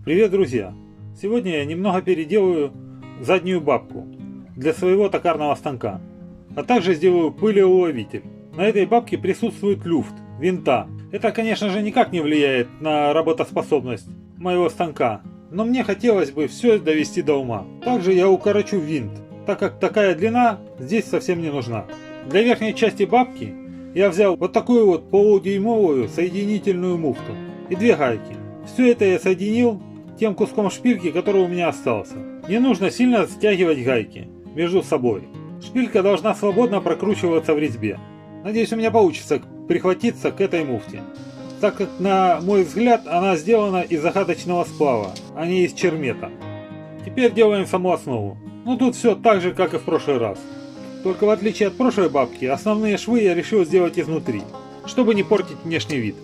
Привет, друзья! Сегодня я немного переделаю заднюю бабку для своего токарного станка, а также сделаю пылеуловитель. На этой бабке присутствует люфт винта. Это, конечно же, никак не влияет на работоспособность моего станка, но мне хотелось бы все довести до ума. Также я укорочу винт, так как такая длина здесь совсем не нужна. Для верхней части бабки я взял вот такую вот полудюймовую соединительную муфту и две гайки. Все это я соединил тем куском шпильки, который у меня остался. Не нужно сильно стягивать гайки между собой. Шпилька должна свободно прокручиваться в резьбе. Надеюсь, у меня получится прихватиться к этой муфте, так как, на мой взгляд, она сделана из загадочного сплава, а не из чермета. Теперь делаем саму основу. Ну тут все так же, как и в прошлый раз. Только в отличие от прошлой бабки, основные швы я решил сделать изнутри, чтобы не портить внешний вид.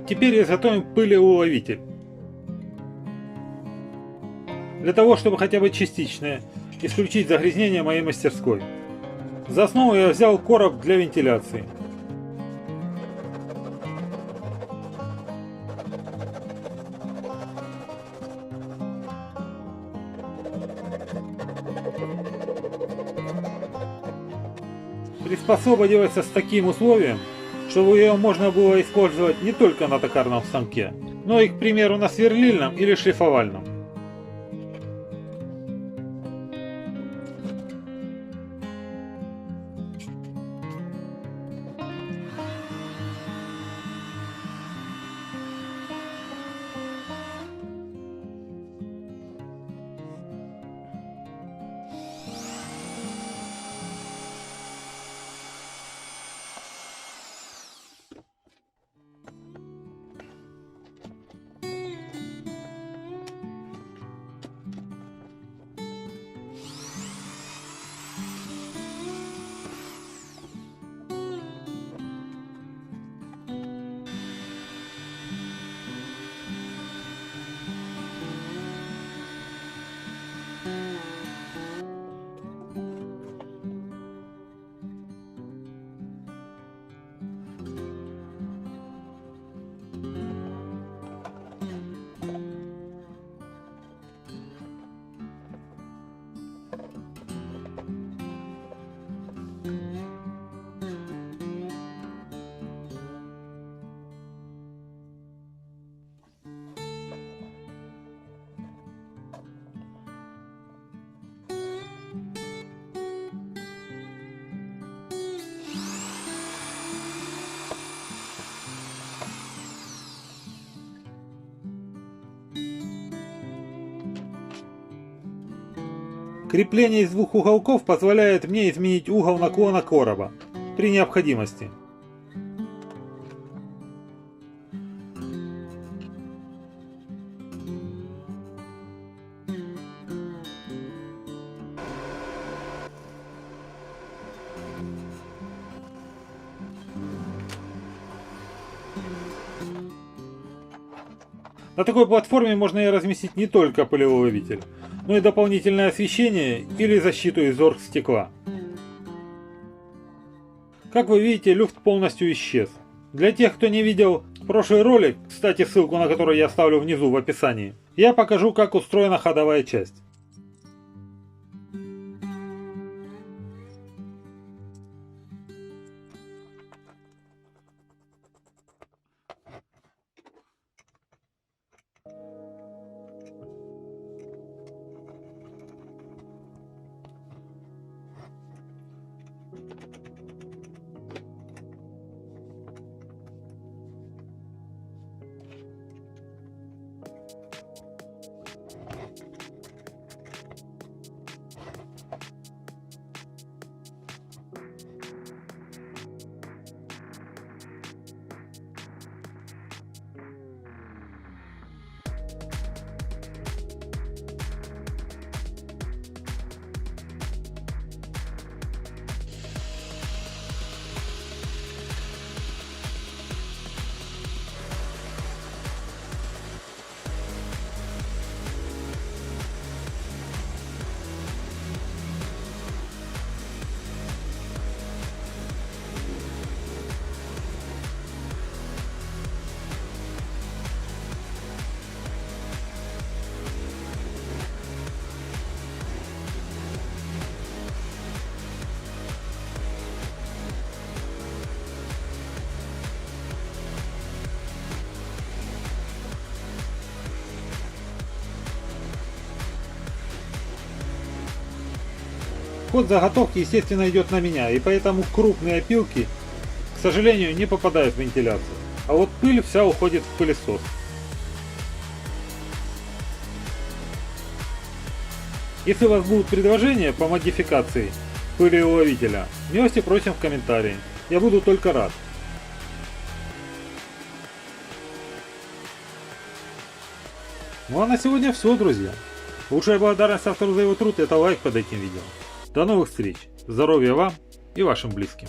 Теперь изготовим пылеуловитель. Для того, чтобы хотя бы частично исключить загрязнение моей мастерской. За основу я взял короб для вентиляции. Приспособа делается с таким условием, чтобы ее можно было использовать не только на токарном станке, но и, к примеру, на сверлильном или шлифовальном. Крепление из двух уголков позволяет мне изменить угол наклона короба при необходимости. На такой платформе можно и разместить не только пылеуловитель, но и дополнительное освещение или защиту из оргстекла. Как вы видите, люфт полностью исчез. Для тех, кто не видел прошлый ролик, кстати, ссылку на который я оставлю внизу в описании, я покажу, как устроена ходовая часть. Ход заготовки, естественно, идет на меня, и поэтому крупные опилки, к сожалению, не попадают в вентиляцию. А вот пыль вся уходит в пылесос. Если у вас будут предложения по модификации пылеуловителя, милости просим в комментарии. Я буду только рад. Ну а на сегодня все, друзья. Лучшая благодарность автору за его труд — это лайк под этим видео. До новых встреч. Здоровья вам и вашим близким.